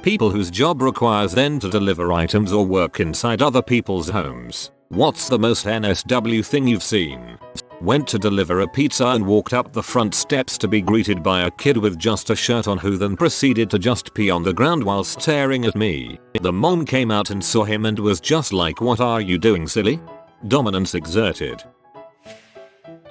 People whose job requires them to deliver items or work inside other people's homes. What's the most NSW thing you've seen? Went to deliver a pizza and walked up the front steps to be greeted by a kid with just a shirt on who then proceeded to just pee on the ground while staring at me. The mom came out and saw him and was just like, "What are you doing, silly?" Dominance exerted.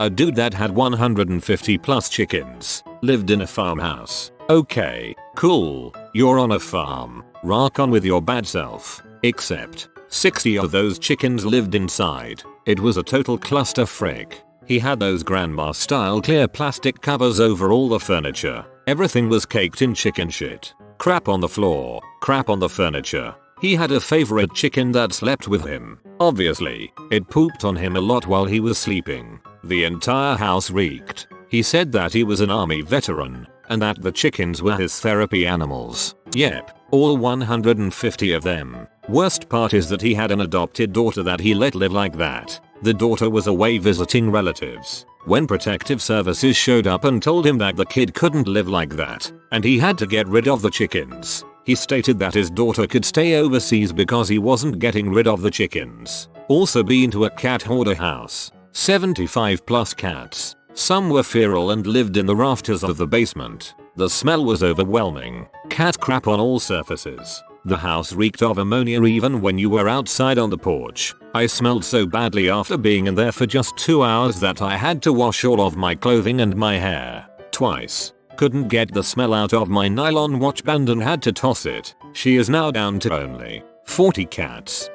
A dude that had 150 plus chickens lived in a farmhouse. Okay, cool, you're on a farm. Rock on with your bad self. Except 60 of those chickens lived inside. It was a total cluster frick. He had those grandma style clear plastic covers over all the furniture. Everything was caked in chicken shit. Crap on the floor, crap on the furniture. He had a favorite chicken that slept with him. Obviously, it pooped on him a lot while he was sleeping. The entire house reeked. He said that he was an army veteran and that the chickens were his therapy animals. Yep, all 150 of them. Worst part is that he had an adopted daughter that he let live like that. The daughter was away visiting relatives when protective services showed up and told him that the kid couldn't live like that and he had to get rid of the chickens. He stated that his daughter could stay overseas because he wasn't getting rid of the chickens. Also been to a cat hoarder house. 75 plus cats. Some were feral and lived in the rafters of the basement. The smell was overwhelming. Cat crap on all surfaces. The house reeked of ammonia even when you were outside on the porch. I smelled so badly after being in there for just 2 hours that I had to wash all of my clothing and my hair. Twice. Couldn't get the smell out of my nylon watch band and had to toss it. She is now down to only 40 cats.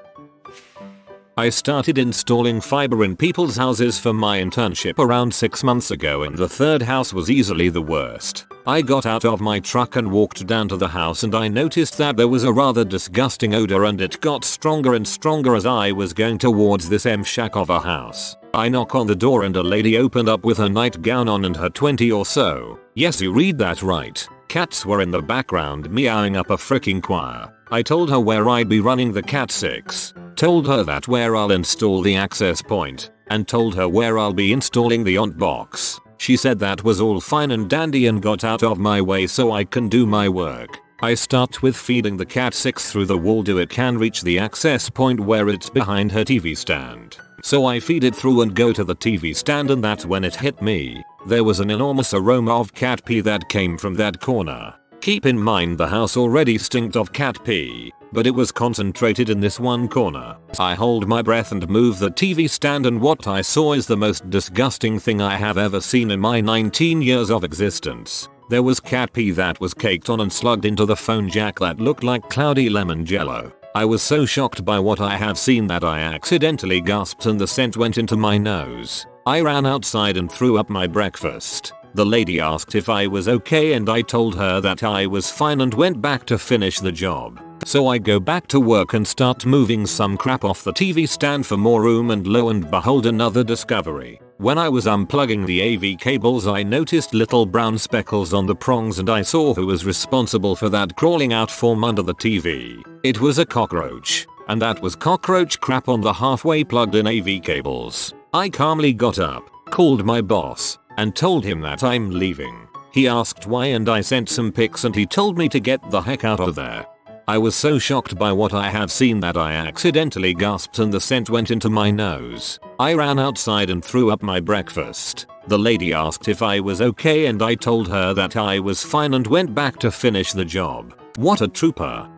I started installing fiber in people's houses for my internship around 6 months ago and the third house was easily the worst. I got out of my truck and walked down to the house and I noticed that there was a rather disgusting odor and it got stronger and stronger as I was going towards this shack of a house. I knock on the door and a lady opened up with her nightgown on and her 20 or so. Yes, you read that right. Cats were in the background meowing up a freaking choir. I told her where I'd be running the Cat 6. Told her that where I'll install the access point. And told her where I'll be installing the ONT box. She said that was all fine and dandy and got out of my way so I can do my work. I start with feeding the Cat 6 through the wall so it can reach the access point where it's behind her TV stand. So I feed it through and go to the TV stand and that's when it hit me. There was an enormous aroma of cat pee that came from that corner. Keep in mind the house already stinked of cat pee, but it was concentrated in this one corner. I hold my breath and move the TV stand and what I saw is the most disgusting thing I have ever seen in my 19 years of existence. There was cat pee that was caked on and slugged into the phone jack that looked like cloudy lemon jello. I was so shocked by what I have seen that I accidentally gasped and the scent went into my nose. I ran outside and threw up my breakfast. The lady asked if I was okay and I told her that I was fine and went back to finish the job. So I go back to work and start moving some crap off the TV stand for more room and lo and behold another discovery. When I was unplugging the AV cables I noticed little brown speckles on the prongs and I saw who was responsible for that crawling out from under the TV. It was a cockroach. And that was cockroach crap on the halfway plugged in AV cables. I calmly got up, called my boss, and told him that I'm leaving. He asked why and I sent some pics and he told me to get the heck out of there. I was so shocked by what I have seen that I accidentally gasped and the scent went into my nose. I ran outside and threw up my breakfast. The lady asked if I was okay and I told her that I was fine and went back to finish the job. What a trooper.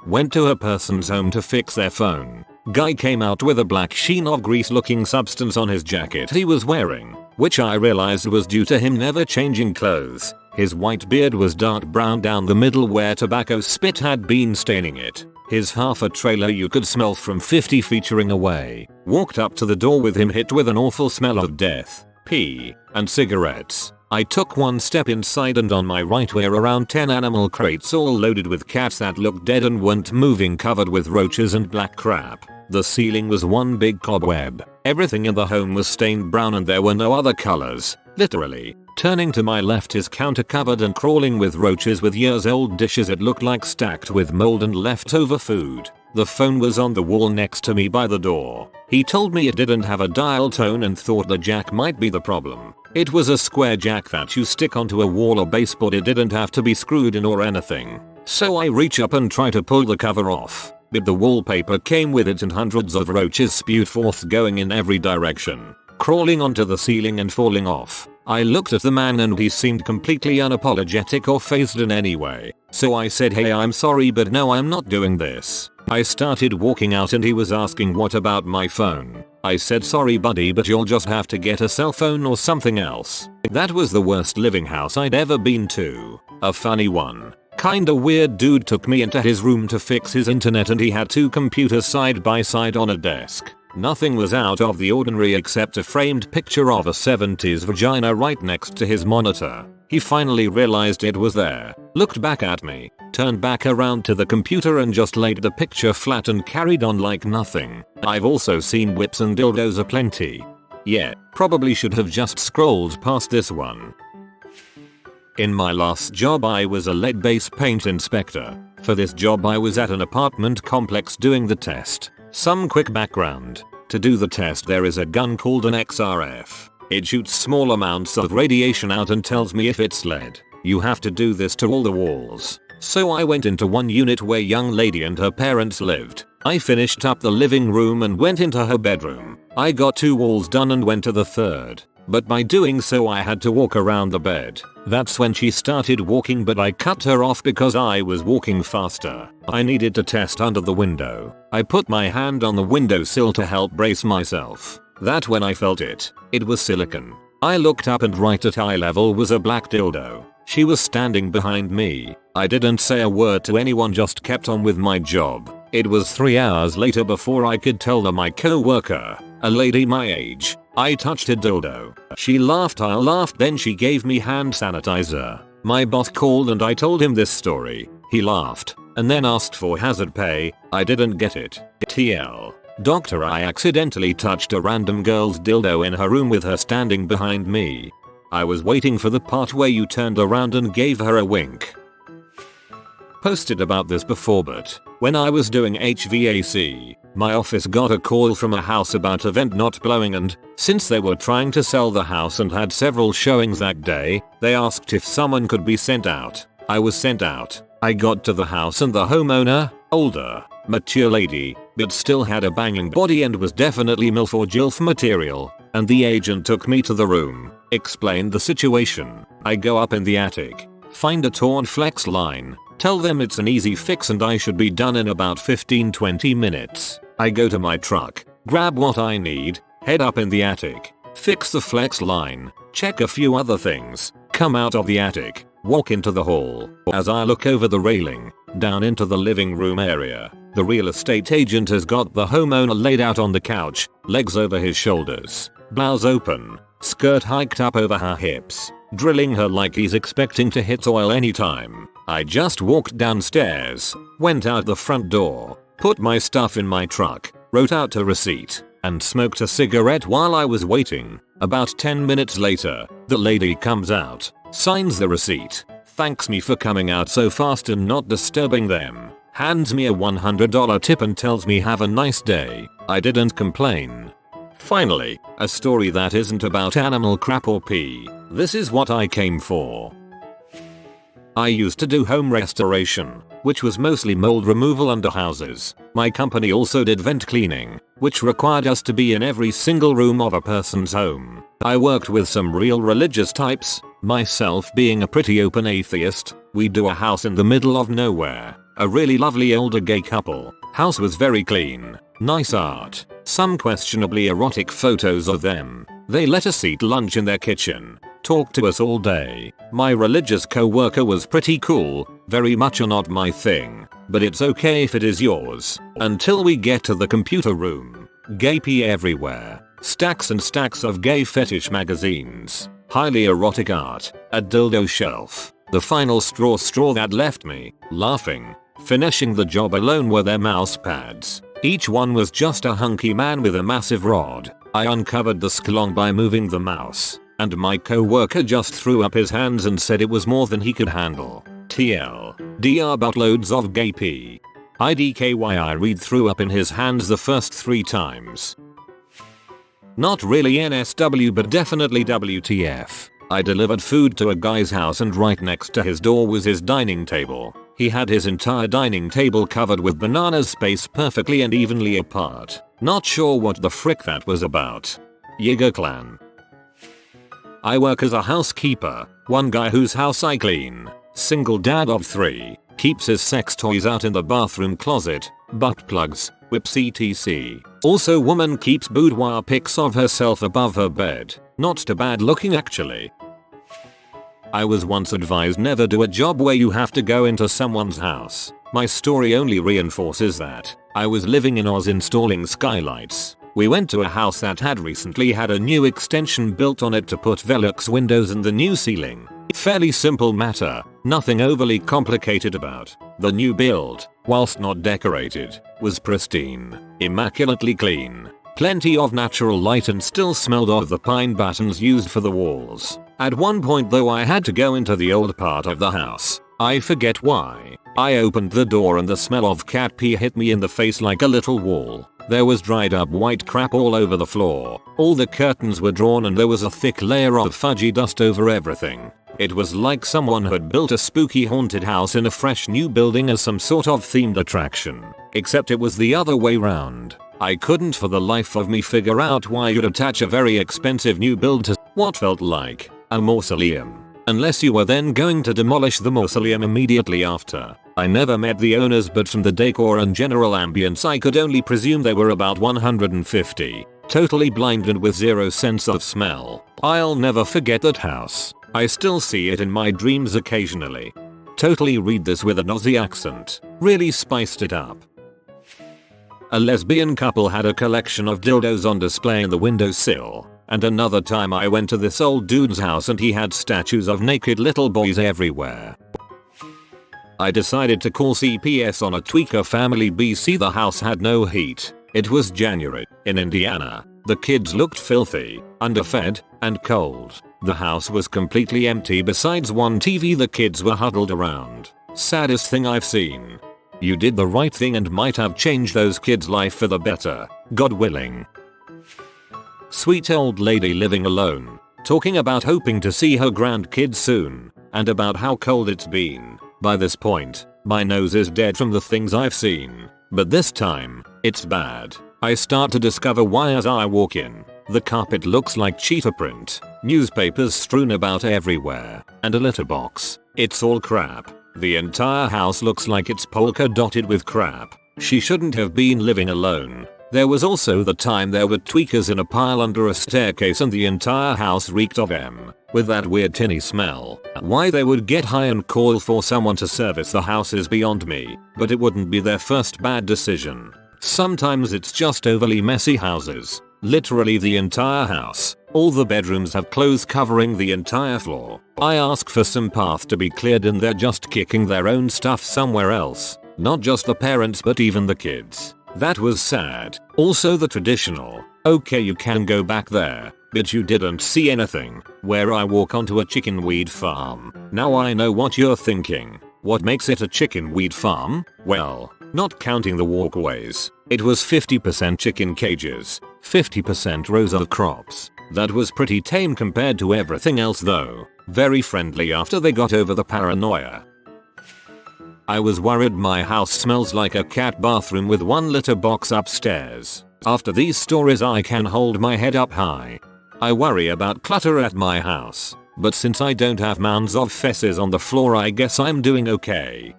Went to a person's home to fix their phone. Guy came out with a black sheen of grease looking substance on his jacket he was wearing, which I realized was due to him never changing clothes. His white beard was dark brown down the middle where tobacco spit had been staining it. His half a trailer you could smell from 50 featuring away. Walked up to the door with him hit with an awful smell of death, pee, and cigarettes. I took one step inside and on my right were around 10 animal crates all loaded with cats that looked dead and weren't moving covered with roaches and black crap. The ceiling was one big cobweb. Everything in the home was stained brown and there were no other colors. Literally. Turning to my left is counter covered and crawling with roaches with years old dishes it looked like stacked with mold and leftover food. The phone was on the wall next to me by the door. He told me it didn't have a dial tone and thought the jack might be the problem. It was a square jack that you stick onto a wall or baseboard, it didn't have to be screwed in or anything. So I reach up and try to pull the cover off, but the wallpaper came with it and hundreds of roaches spewed forth going in every direction, crawling onto the ceiling and falling off. I looked at the man and he seemed completely unapologetic or fazed in any way. So I said, hey, I'm sorry but no, I'm not doing this. I started walking out and he was asking what about my phone. I said, sorry buddy, but you'll just have to get a cell phone or something else. That was the worst living house I'd ever been to. A funny one. Kinda weird dude took me into his room to fix his internet and he had two computers side by side on a desk. Nothing was out of the ordinary except a framed picture of a 70s vagina right next to his monitor. He finally realized it was there, looked back at me, turned back around to the computer and just laid the picture flat and carried on like nothing. I've also seen whips and dildos aplenty. Yeah, probably should have just scrolled past this one. In my last job I was a lead-based paint inspector. For this job I was at an apartment complex doing the test. Some quick background. To do the test there is a gun called an XRF. It shoots small amounts of radiation out and tells me if it's lead. You have to do this to all the walls. So I went into one unit where young lady and her parents lived. I finished up the living room and went into her bedroom. I got 2 walls done and went to the third. But by doing so I had to walk around the bed. That's when she started walking but I cut her off because I was walking faster. I needed to test under the window. I put my hand on the windowsill to help brace myself. That's when I felt it. It was silicone. I looked up and right at eye level was a black dildo. She was standing behind me. I didn't say a word to anyone, just kept on with my job. It was 3 hours later before I could tell my co-worker, a lady my age, I touched a dildo. She laughed, I laughed, then she gave me hand sanitizer. My boss called and I told him this story. He laughed and then asked for hazard pay. I didn't get it. TL. Doctor, I accidentally touched a random girl's dildo in her room with her standing behind me. I was waiting for the part where you turned around and gave her a wink. Posted about this before, but when I was doing HVAC, my office got a call from a house about a vent not blowing, and since they were trying to sell the house and had several showings that day, they asked if someone could be sent out. I was sent out. I got to the house and the homeowner, older, mature lady, but still had a banging body and was definitely MILF or JILF material, and the agent took me to the room, explained the situation. I go up in the attic, find a torn flex line, tell them it's an easy fix and I should be done in about 15-20 minutes. I go to my truck, grab what I need, head up in the attic, fix the flex line, check a few other things, come out of the attic, walk into the hall. As I look over the railing, down into the living room area, the real estate agent has got the homeowner laid out on the couch, legs over his shoulders, blouse open, skirt hiked up over her hips, drilling her like he's expecting to hit oil anytime. I just walked downstairs, went out the front door, put my stuff in my truck, wrote out a receipt, and smoked a cigarette while I was waiting. About 10 minutes later, the lady comes out, signs the receipt, thanks me for coming out so fast and not disturbing them, hands me a $100 tip and tells me have a nice day. I didn't complain. Finally, a story that isn't about animal crap or pee. This is what I came for. I used to do home restoration, which was mostly mold removal under houses. My company also did vent cleaning, which required us to be in every single room of a person's home. I worked with some real religious types, myself being a pretty open atheist. We do a house in the middle of nowhere. A really lovely older gay couple. House was very clean, nice art, some questionably erotic photos of them. They let us eat lunch in their kitchen. Talked to us all day. My religious co-worker was pretty cool, very much not my thing, but it's okay if it is yours. Until we get to the computer room. Gay pee everywhere. Stacks and stacks of gay fetish magazines. Highly erotic art. A dildo shelf. The final straw that left me, laughing. Finishing the job alone were their mouse pads. Each one was just a hunky man with a massive rod. I uncovered the sklong by moving the mouse. And my co-worker just threw up his hands and said it was more than he could handle. TL. DR buttloads of gay pee. IDKY I read threw up in his hands the first 3 times. Not really NSW but definitely WTF. I delivered food to a guy's house and right next to his door was his dining table. He had his entire dining table covered with bananas spaced perfectly and evenly apart. Not sure what the frick that was about. Yiga clan. I work as a housekeeper. One guy whose house I clean. Single dad of 3. Keeps his sex toys out in the bathroom closet. Butt plugs. Whips etc. Also woman keeps boudoir pics of herself above her bed. Not too bad looking actually. I was once advised never do a job where you have to go into someone's house. My story only reinforces that. I was living in Oz installing skylights. We went to a house that had recently had a new extension built on it to put Velux windows in the new ceiling. Fairly simple matter, nothing overly complicated about. The new build, whilst not decorated, was pristine, immaculately clean. Plenty of natural light and still smelled of the pine battens used for the walls. At one point though I had to go into the old part of the house. I forget why. I opened the door and the smell of cat pee hit me in the face like a little wall. There was dried up white crap all over the floor. All the curtains were drawn and there was a thick layer of fudgy dust over everything. It was like someone had built a spooky haunted house in a fresh new building as some sort of themed attraction. Except it was the other way round. I couldn't for the life of me figure out why you'd attach a very expensive new build to what felt like a mausoleum. Unless you were then going to demolish the mausoleum immediately after. I never met the owners but from the decor and general ambience I could only presume they were about 150. Totally blind and with zero sense of smell. I'll never forget that house. I still see it in my dreams occasionally. Totally read this with an Aussie accent. Really spiced it up. A lesbian couple had a collection of dildos on display in the windowsill. And another time I went to this old dude's house and he had statues of naked little boys everywhere. I decided to call CPS on a tweaker family BC. The house had no heat. It was January in Indiana. The kids looked filthy, underfed, and cold. The house was completely empty besides one TV the kids were huddled around. Saddest thing I've seen. You did the right thing and might have changed those kids' life for the better, God willing. Sweet old lady living alone, talking about hoping to see her grandkids soon, and about how cold it's been. By this point, my nose is dead from the things I've seen. But this time, it's bad. I start to discover why as I walk in. The carpet looks like cheetah print, newspapers strewn about everywhere, and a litter box. It's all crap. The entire house looks like it's polka dotted with crap. She shouldn't have been living alone. There was also the time there were tweakers in a pile under a staircase and the entire house reeked of them, with that weird tinny smell. Why they would get high and call for someone to service the house is beyond me, but it wouldn't be their first bad decision. Sometimes it's just overly messy houses. Literally the entire house. All the bedrooms have clothes covering the entire floor. I ask for some path to be cleared and they're just kicking their own stuff somewhere else. Not just the parents but even the kids. That was sad. Also the traditional, okay you can go back there, but you didn't see anything, where I walk onto a chicken weed farm. Now I know what you're thinking. What makes it a chicken weed farm? Well, not counting the walkways, it was 50% chicken cages, 50% rows of crops. That was pretty tame compared to everything else though. Very friendly after they got over the paranoia. I was worried my house smells like a cat bathroom with one litter box upstairs. After these stories I can hold my head up high. I worry about clutter at my house, but since I don't have mounds of fesses on the floor I guess I'm doing okay.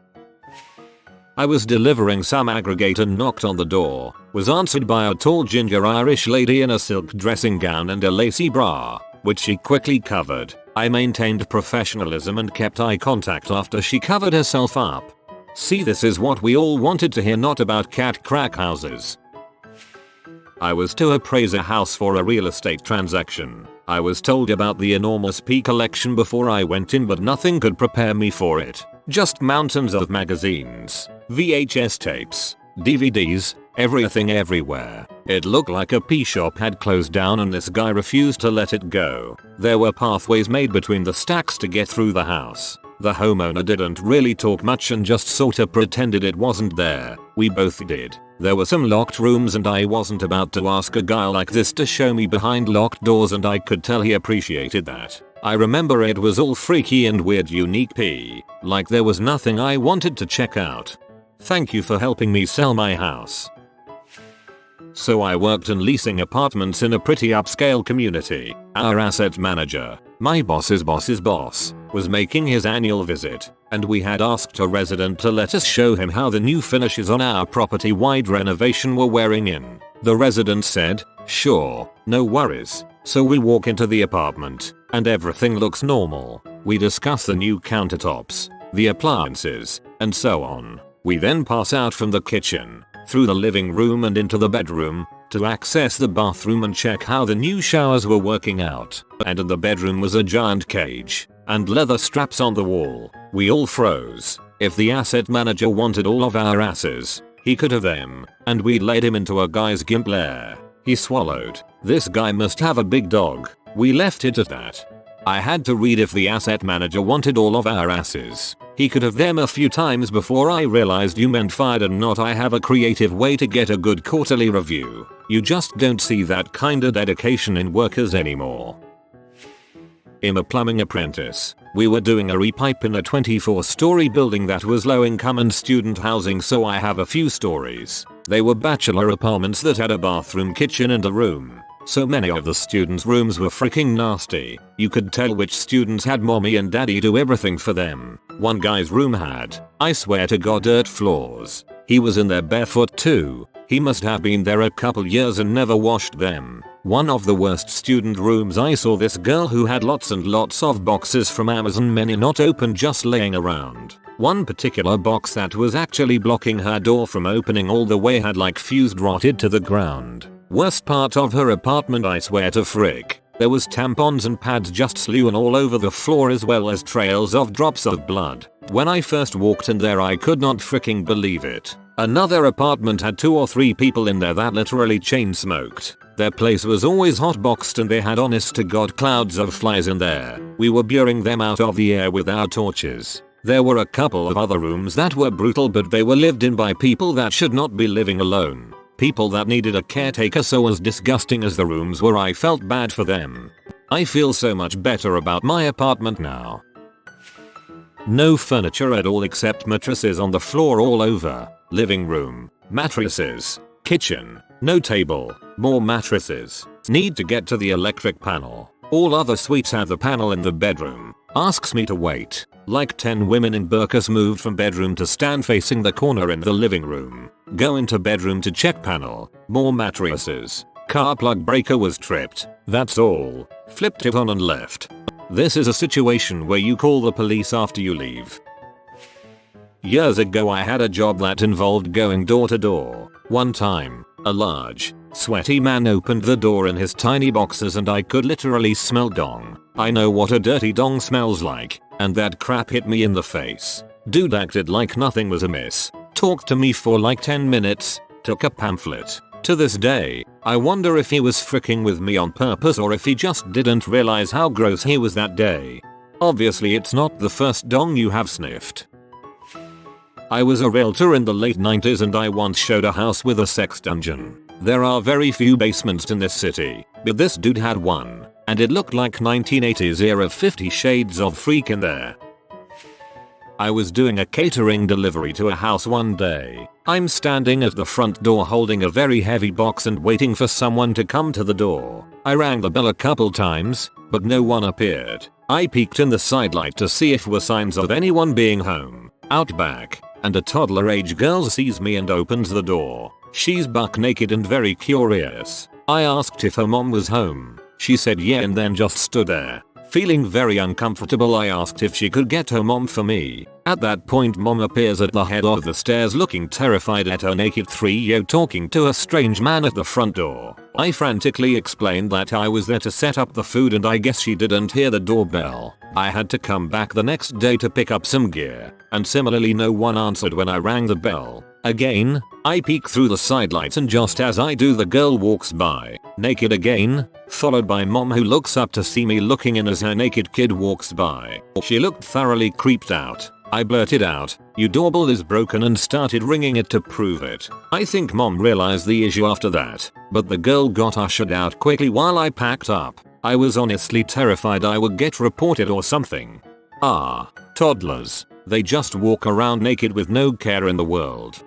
I was delivering some aggregate and knocked on the door, was answered by a tall ginger Irish lady in a silk dressing gown and a lacy bra, which she quickly covered. I maintained professionalism and kept eye contact after she covered herself up. See, this is what we all wanted to hear, not about cat crack houses. I was to appraise a house for a real estate transaction. I was told about the enormous P collection before I went in, but nothing could prepare me for it. Just mountains of magazines, VHS tapes, DVDs, everything everywhere. It looked like a P shop had closed down and this guy refused to let it go. There were pathways made between the stacks to get through the house. The homeowner didn't really talk much and just sorta pretended it wasn't there. We both did. There were some locked rooms and I wasn't about to ask a guy like this to show me behind locked doors, and I could tell he appreciated that. I remember it was all freaky and weird, unique like there was nothing I wanted to check out. Thank you for helping me sell my house. So I worked in leasing apartments in a pretty upscale community. Our asset manager, my boss's boss's boss, was making his annual visit, and we had asked a resident to let us show him how the new finishes on our property-wide renovation were wearing in. The resident said, "Sure, no worries." So we walk into the apartment, and everything looks normal. We discuss the new countertops, the appliances, and so on. We then pass out from the kitchen, through the living room and into the bedroom, to access the bathroom and check how the new showers were working out. And in the bedroom was a giant cage, and leather straps on the wall. We all froze. If the asset manager wanted all of our asses, he could have them, and we laid him into a guy's gimp lair. He swallowed. This guy must have a big dog. We left it at that. I had to read if the asset manager wanted all of our asses. He could have them a few times before I realized you meant fired and not I have a creative way to get a good quarterly review. You just don't see that kinda dedication in workers anymore. I'm a plumbing apprentice. We were doing a repipe in a 24-story building that was low income and student housing, so I have a few stories. They were bachelor apartments that had a bathroom, kitchen and a room. So many of the students' rooms were freaking nasty. You could tell which students had mommy and daddy do everything for them. One guy's room had, I swear to God, dirt floors. He was in there barefoot too. He must have been there a couple years and never washed them. One of the worst student rooms, I saw this girl who had lots and lots of boxes from Amazon, many not open, just laying around. One particular box that was actually blocking her door from opening all the way had like fused, rotted to the ground. Worst part of her apartment, I swear to frick. There was tampons and pads just slewing all over the floor, as well as trails of drops of blood. When I first walked in there, I could not freaking believe it. Another apartment had 2 or 3 people in there that literally chain smoked. Their place was always hot boxed and they had honest to God clouds of flies in there. We were burying them out of the air with our torches. There were a couple of other rooms that were brutal, but they were lived in by people that should not be living alone. People that needed a caretaker. So as disgusting as the rooms were, I felt bad for them. I feel so much better about my apartment now. No furniture at all except mattresses on the floor all over. Living room, mattresses. Kitchen, no table, more mattresses. Need to get to the electric panel. All other suites have the panel in the bedroom. Asks me to wait. Like 10 women in burqas moved from bedroom to stand facing the corner in the living room. Go into bedroom to check panel. More mattresses. Car plug breaker was tripped. That's all. Flipped it on and left. This is a situation where you call the police after you leave. Years ago I had a job that involved going door to door. One time, a large, sweaty man opened the door in his tiny boxers and I could literally smell dong. I know what a dirty dong smells like, and that crap hit me in the face. Dude acted like nothing was amiss. Talked to me for like 10 minutes, took a pamphlet. To this day, I wonder if he was fricking with me on purpose or if he just didn't realize how gross he was that day. Obviously it's not the first dong you have sniffed. I was a realtor in the late 90s and I once showed a house with a sex dungeon. There are very few basements in this city, but this dude had one, and it looked like 1980s era 50 Shades of Freak in there. I was doing a catering delivery to a house one day. I'm standing at the front door holding a very heavy box and waiting for someone to come to the door. I rang the bell a couple times, but no one appeared. I peeked in the sidelight to see if there were signs of anyone being home. Out back, and a toddler age girl sees me and opens the door. She's buck naked and very curious. I asked if her mom was home. She said yeah and then just stood there. Feeling very uncomfortable, I asked if she could get her mom for me. At that point mom appears at the head of the stairs looking terrified at her naked 3-year-old talking to a strange man at the front door. I frantically explained that I was there to set up the food and I guess she didn't hear the doorbell. I had to come back the next day to pick up some gear, and similarly no one answered when I rang the bell. Again, I peek through the sidelights and just as I do the girl walks by, naked again, followed by mom who looks up to see me looking in as her naked kid walks by. She looked thoroughly creeped out. I blurted out, "Your doorbell is broken," and started ringing it to prove it. I think mom realized the issue after that, but the girl got ushered out quickly while I packed up. I was honestly terrified I would get reported or something. Ah, toddlers. They just walk around naked with no care in the world.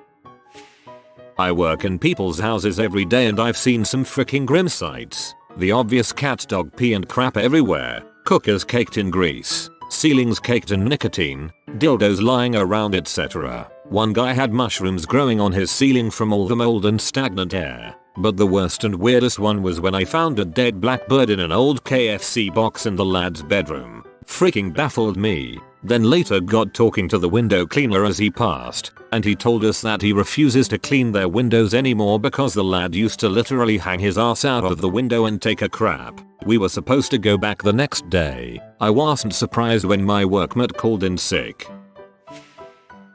I work in people's houses every day and I've seen some freaking grim sights. The obvious cat dog pee and crap everywhere, cookers caked in grease, ceilings caked in nicotine, dildos lying around, etc. One guy had mushrooms growing on his ceiling from all the mold and stagnant air. But the worst and weirdest one was when I found a dead blackbird in an old KFC box in the lad's bedroom. Freaking baffled me. Then later got talking to the window cleaner as he passed, and he told us that he refuses to clean their windows anymore because the lad used to literally hang his ass out of the window and take a crap. We were supposed to go back the next day. I wasn't surprised when my workmate called in sick.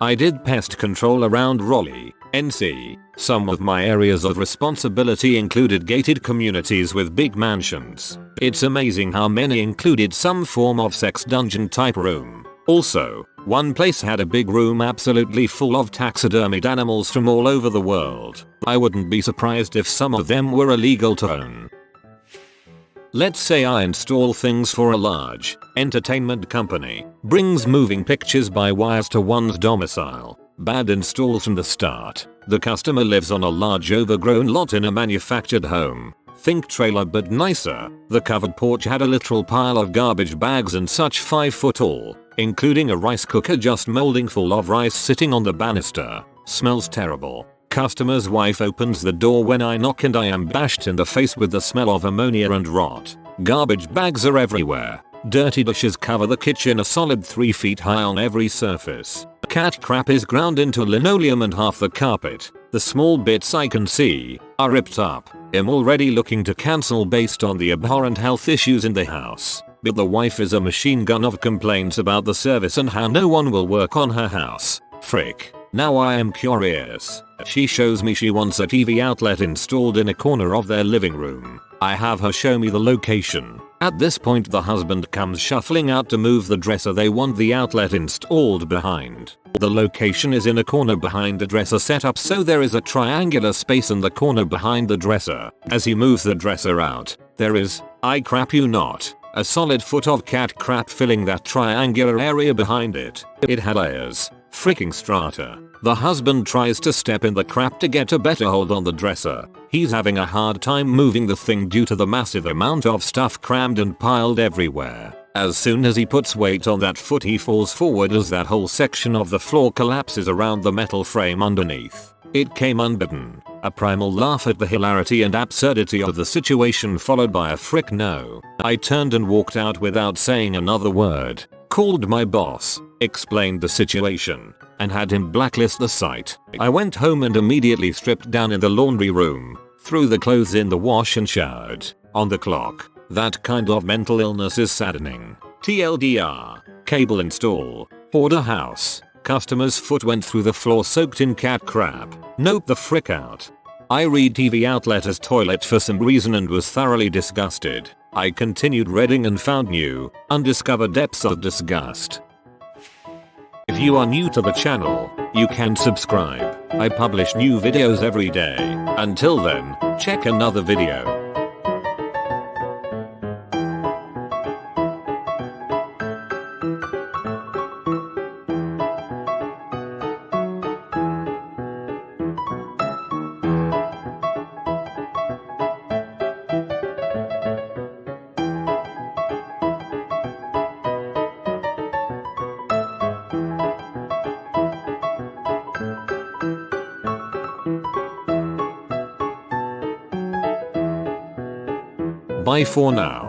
I did pest control around Raleigh, NC. Some of my areas of responsibility included gated communities with big mansions. It's amazing how many included some form of sex dungeon type room. Also, one place had a big room absolutely full of taxidermied animals from all over the world. I wouldn't be surprised if some of them were illegal to own. Let's say I install things for a large entertainment company, brings moving pictures by wires to one's domicile. Bad install from the start. The customer lives on a large overgrown lot in a manufactured home. Think trailer but nicer. The covered porch had a literal pile of garbage bags and such 5 foot tall, including a rice cooker just molding full of rice sitting on the banister. Smells terrible. Customer's wife opens the door when I knock and I am bashed in the face with the smell of ammonia and rot. Garbage bags are everywhere. Dirty dishes cover the kitchen a solid 3 feet high on every surface. Cat crap is ground into linoleum and half the carpet. The small bits I can see are ripped up. I'm already looking to cancel based on the abhorrent health issues in the house. But the wife is a machine gun of complaints about the service and how no one will work on her house. Frick. Now I am curious. She shows me she wants a TV outlet installed in a corner of their living room. I have her show me the location. At this point the husband comes shuffling out to move the dresser they want the outlet installed behind. The location is in a corner behind the dresser setup, so there is a triangular space in the corner behind the dresser. As he moves the dresser out, there is, I crap you not, a solid foot of cat crap filling that triangular area behind it. It had layers. Freaking strata. The husband tries to step in the crap to get a better hold on the dresser. He's having a hard time moving the thing due to the massive amount of stuff crammed and piled everywhere. As soon as he puts weight on that foot he falls forward as that whole section of the floor collapses around the metal frame underneath. It came unbidden. A primal laugh at the hilarity and absurdity of the situation followed by a frick no. I turned and walked out without saying another word. Called my boss, explained the situation, and had him blacklist the site. I went home and immediately stripped down in the laundry room, threw the clothes in the wash and showered. On the clock. That kind of mental illness is saddening. TLDR. Cable install. Hoarder house. Customer's foot went through the floor soaked in cat crap. Nope the frick out. I read TV outlet as toilet for some reason and was thoroughly disgusted. I continued reading and found new, undiscovered depths of disgust. If you are new to the channel, you can subscribe. I publish new videos every day. Until then, check another video. Bye for now.